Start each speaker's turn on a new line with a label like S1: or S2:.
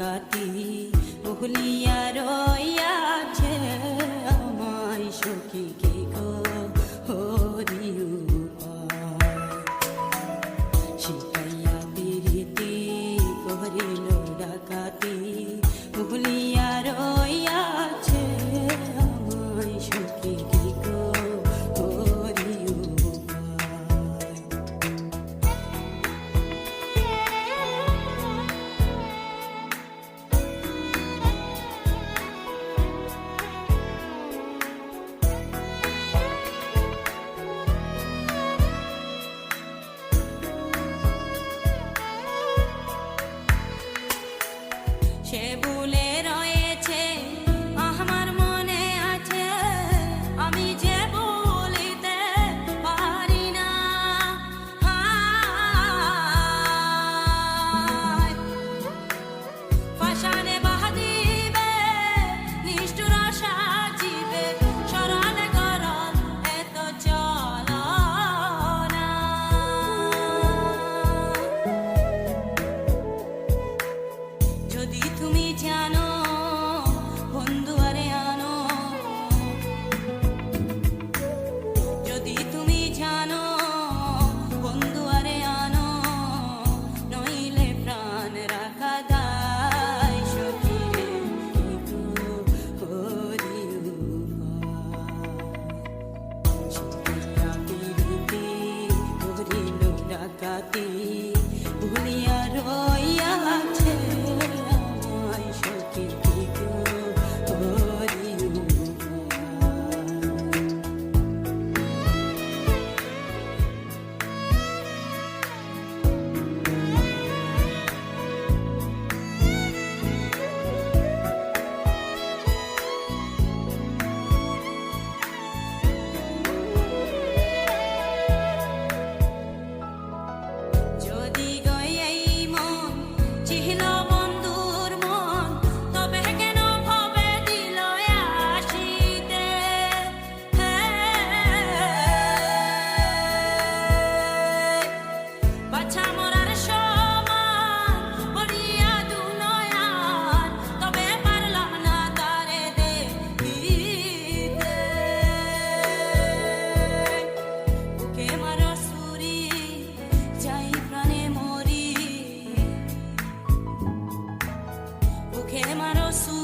S1: ডাকাতি ভুলিয়া রইয়াছে আমায় সখী কি গো হরি শিখাইয়া প্রীতি করিল ডাকাতি ভুলিয়া রইয়াছে আমায় সখী কি গো হরি সে ভুলে রয়েছে আমার মনে আছে আমি যে বলিতে পারি না ফাঁসানে বাঁধিবে নিষ্ঠুর আশা জীবে স্মরণ করল এত চলনা যদি তুমি জানো বন্ধু আরে আনো যদি তুমি জানো বন্ধু আরে আনো নইলে প্রাণ রাখা দায় সখী রে হরি শিখাইয়া প্রীতি করিল ডাকাতি ভুলিয়া রইয়াছে আমায় সখী কি গো হরি যদি গই এই মন চিহ্ন বন্ধুর মন তবে কেন ভবে দিল আসিতে বাছা মরার সমান পড়িয়া দুনয়ান তবে পারলাম না তারে দেখিতে বুকে মারো সুরি যাই প্রাণে মরি বুকে মারো সুরি